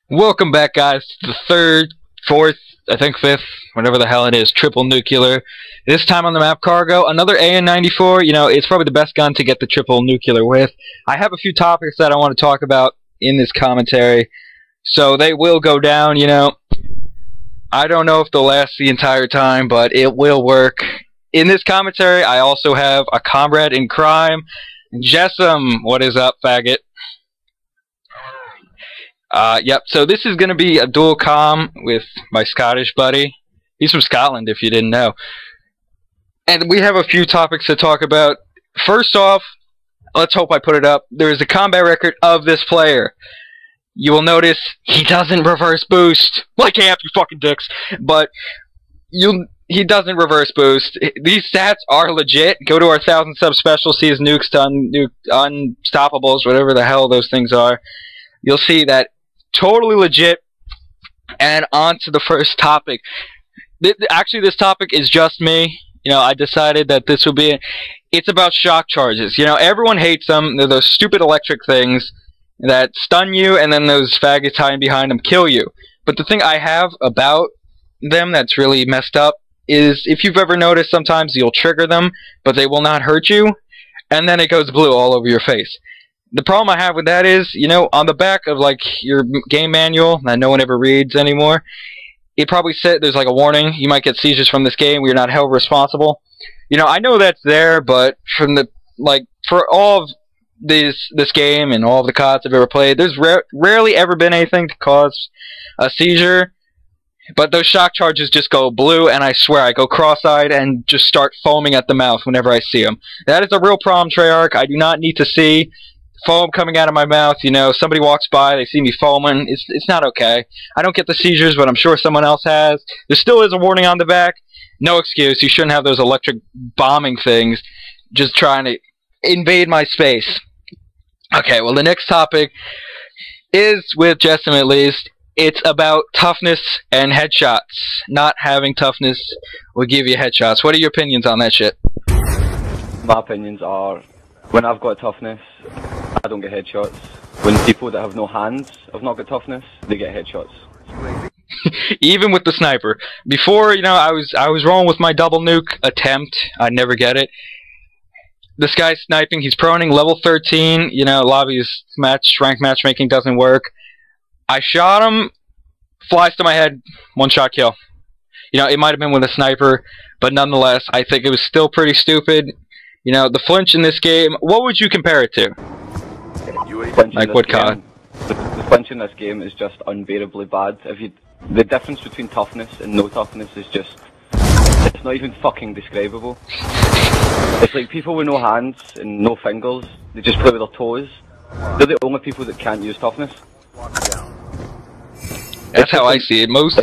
Welcome back, guys, to the third, fourth, I think fifth, whatever the hell it is, triple nuclear. This time on the map Cargo, another AN94. You know, it's probably the best gun to get the triple nuclear with. I have a few topics that I want to talk about in this commentary, so they will go down, you know. I don't know if they'll last the entire time, but it will work. In this commentary, I also have a comrade in crime, Jessam. What is up, faggot? Yep, so this is going to be a dual comm with my Scottish buddy. He's from Scotland, if you didn't know. And we have a few topics to talk about. First off, let's hope I put it up. There is a combat record of this player. You will notice he doesn't reverse boost. Like amp, you fucking dicks. But he doesn't reverse boost. These stats are legit. Go to our 1,000 sub special, see his nukes to unstoppables, whatever the hell those things are. You'll see that totally legit. And on to the first topic. Actually, this topic is just me. You know, I decided that this would be it's about shock charges. You know, everyone hates them. They're those stupid electric things that stun you, and then those faggots hiding behind them kill you. But the thing I have about them that's really messed up is, if you've ever noticed, sometimes you'll trigger them, but they will not hurt you, and then it goes blue all over your face. The problem I have with that is, you know, on the back of, like, your game manual that no one ever reads anymore, it probably said there's, like, a warning. You might get seizures from this game. We are not held responsible. You know, I know that's there, but from the, like, for all of this game and all of the CODs I've ever played, there's rarely ever been anything to cause a seizure. But those shock charges just go blue, and I swear I go cross-eyed and just start foaming at the mouth whenever I see them. That is a real problem, Treyarch. I do not need to see foam coming out of my mouth. You know, somebody walks by, they see me foaming. It's not okay. I don't get the seizures, but I'm sure someone else has. There still is a warning on the back. No excuse. You shouldn't have those electric bombing things just trying to invade my space. Okay, well, the next topic is, with Jessam at least, it's about toughness and headshots. Not having toughness will give you headshots. What are your opinions on that shit? My opinions are, when I've got toughness, I don't get headshots. When people that have no hands have not got toughness, they get headshots. Even with the sniper. Before, you know, I was rolling with my double nuke attempt. I'd never get it. This guy's sniping. He's proning level 13. You know, lobby's rank matchmaking doesn't work. I shot him. Flies to my head. One shot kill. You know, it might have been with a sniper, but nonetheless, I think it was still pretty stupid. You know, the flinch in this game, what would you compare it to? Like what COD? The flinch in this game is just unbearably bad. The difference between toughness and no toughness is just, it's not even fucking describable. It's like people with no hands and no fingers, they just play with their toes. They're the only people that can't use toughness. That's how I see it. Most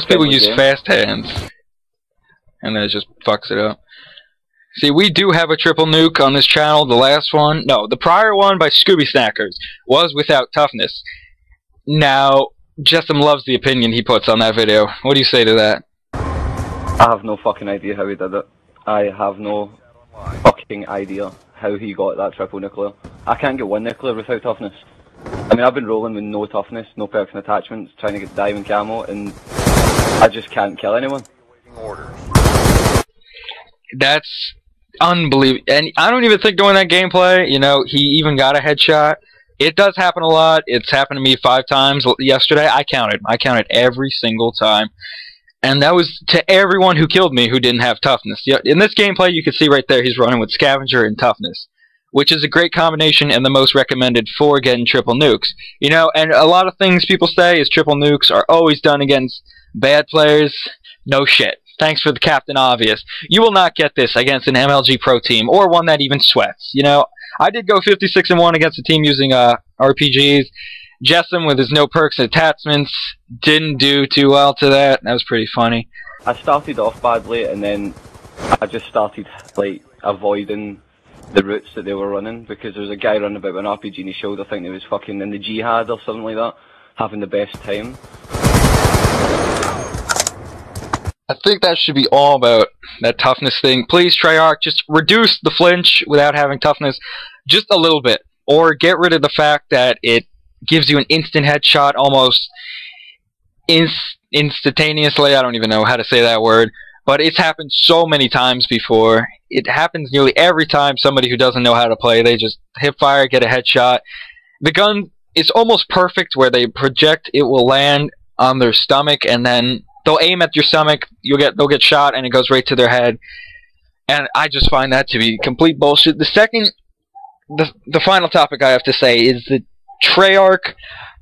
people use fast hands, and then it just fucks it up. See, we do have a triple nuke on this channel. The last one, no, the prior one by Scooby Snackers was without toughness. Now, Jessam loves the opinion he puts on that video. What do you say to that? I have no fucking idea how he did it. I have no fucking idea how he got that triple nuclear. I can't get one nuclear without toughness. I mean, I've been rolling with no toughness, no perks and attachments, trying to get diamond camo, and I just can't kill anyone. That's unbelievable. And I don't even think during that gameplay, you know, he even got a headshot. It does happen a lot. It's happened to me 5 times yesterday. I counted every single time. And that was to everyone who killed me who didn't have toughness. In this gameplay, you can see right there, he's running with Scavenger and toughness, which is a great combination and the most recommended for getting triple nukes. You know, and a lot of things people say is triple nukes are always done against bad players. No shit. Thanks for the Captain Obvious. You will not get this against an MLG Pro team, or one that even sweats. You know, I did go 56-1 against a team using RPGs. Jessam, with his no perks and attachments, didn't do too well to that. That was pretty funny. I started off badly, and then I just started, like, avoiding the routes that they were running, because there was a guy running about with an RPG in his shoulder, thinking he was fucking in the jihad or something like that, having the best time. I think that should be all about that toughness thing. Please, Treyarch, just reduce the flinch without having toughness just a little bit. Or get rid of the fact that it gives you an instant headshot almost instantaneously. I don't even know how to say that word, but it's happened so many times before. It happens nearly every time somebody who doesn't know how to play, they just hip fire, get a headshot. The gun is almost perfect where they project, it will land on their stomach, and then they'll aim at your stomach, they'll get shot, and it goes right to their head. And I just find that to be complete bullshit. The final topic I have to say is the Treyarch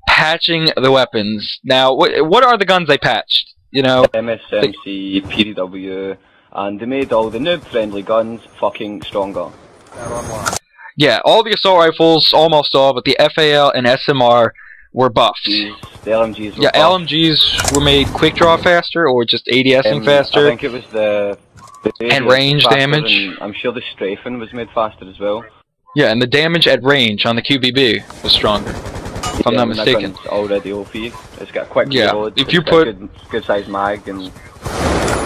patching the weapons. Now, what are the guns they patched? You know, MSMC, PDW, and they made all the noob-friendly guns fucking stronger. Yeah, all the assault rifles, almost all, but the FAL and SMR were buffed. The LMGs were buffed. LMGs were made quick draw faster, or just ADSing faster. I think it was the and range damage. I'm sure the strafing was made faster as well. Yeah, and the damage at range on the QBB was stronger, if I'm not mistaken. That gun's already OP. It's got a quick reload. If you put good size mag and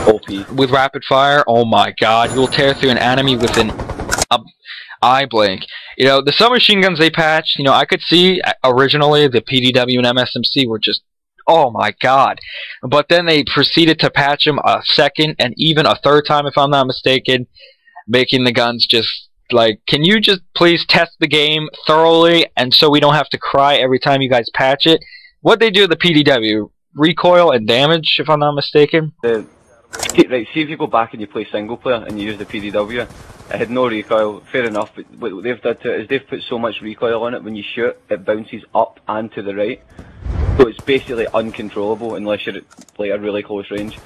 OP with rapid fire, oh my god, you'll tear through an enemy with an eye blink. You know, the submachine guns they patched, you know, I could see originally the PDW and MSMC were just, oh my god. But then they proceeded to patch them a second and even a third time, if I'm not mistaken, making the guns just like, can you just please test the game thoroughly, and so we don't have to cry every time you guys patch it? What they do with the PDW, recoil and damage, if I'm not mistaken. Right, see if you go back and you play single player and you use the PDW, it had no recoil, fair enough, but what they've done to it is they've put so much recoil on it, when you shoot, it bounces up and to the right. So it's basically uncontrollable unless you're at like a really close range.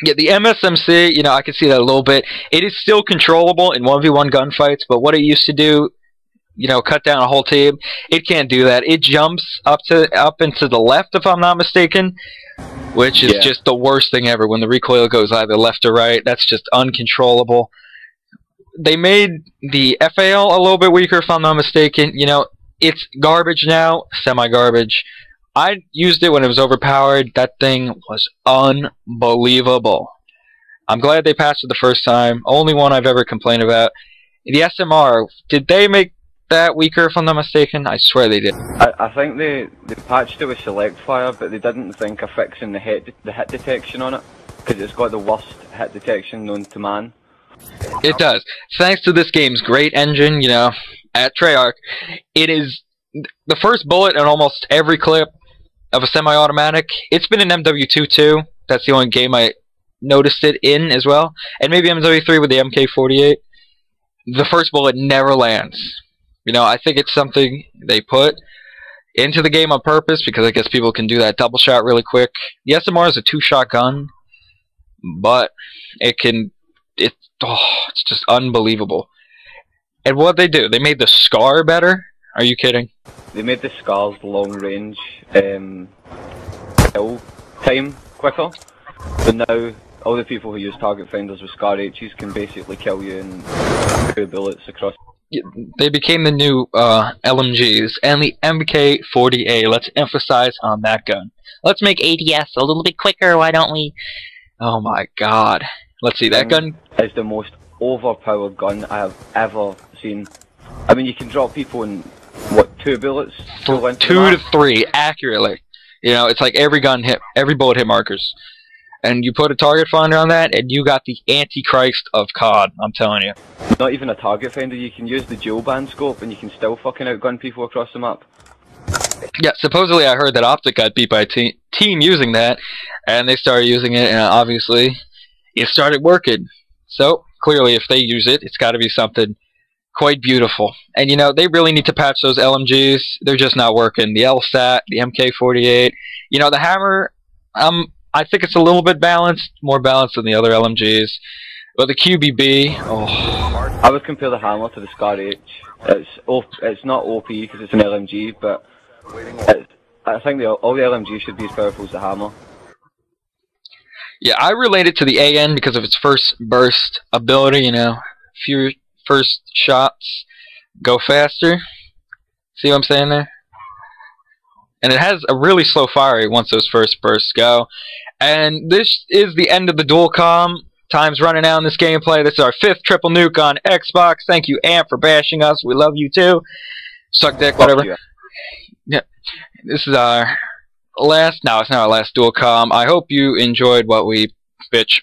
Yeah, the MSMC, you know, I can see that a little bit. It is still controllable in 1v1 gunfights, but what it used to do, you know, cut down a whole team, it can't do that. It jumps up and to the left, if I'm not mistaken, which is just the worst thing ever when the recoil goes either left or right. That's just uncontrollable. They made the FAL a little bit weaker, if I'm not mistaken. You know, it's garbage now, semi-garbage. I used it when it was overpowered. That thing was unbelievable. I'm glad they patched it the first time. Only one I've ever complained about. The SMR, did they make that weaker, if I'm not mistaken? I swear they did. I think they patched it with select fire, but they didn't think of fixing the hit detection on it, because it's got the worst hit detection known to man. It does. Thanks to this game's great engine, you know, at Treyarch, it is the first bullet in almost every clip of a semi-automatic. It's been in MW2 too. That's the only game I noticed it in as well. And maybe MW3 with the MK48. The first bullet never lands. You know, I think it's something they put into the game on purpose, because I guess people can do that double shot really quick. The SMR is a 2-shot gun, but it's just unbelievable. And what they do, they made the SCAR better? Are you kidding? They made the SCAR's long range kill time quicker. So now all the people who use target finders with SCAR H's can basically kill you in 2 bullets across. They became the new LMGs and the MK40A. Let's emphasize on that gun. Let's make ADS a little bit quicker, why don't we? Oh my god. Let's see, that gun is the most overpowered gun I have ever seen. I mean, you can drop people in, what, 2 bullets? 2 to 3, accurately. You know, it's like every bullet hit markers. And you put a target finder on that, and you got the Antichrist of COD, I'm telling you. Not even a target finder, you can use the dual band scope, and you can still fucking outgun people across the map. Yeah, supposedly I heard that Optic got beat by a team using that, and they started using it, and obviously it started working. So, clearly if they use it, it's got to be something quite beautiful. And you know, they really need to patch those LMGs. They're just not working. The LSAT, the MK48, you know, the Hammer, I think it's a little bit balanced, more balanced than the other LMGs. But the QBB, oh. I would compare the Hammer to the SCAR H. It's not OP because it's an LMG, but I think all the LMGs should be as powerful as the Hammer. Yeah, I relate it to the AN because of its first burst ability, you know. Few first shots go faster. See what I'm saying there? And it has a really slow fire rate once those first bursts go. And this is the end of the dual comm. Time's running out in this gameplay. This is our 5th triple nuke on Xbox. Thank you, Amp, for bashing us. We love you too. Suck dick, whatever. Yeah, this is our last. No, it's not our last dual com. I hope you enjoyed what we bitch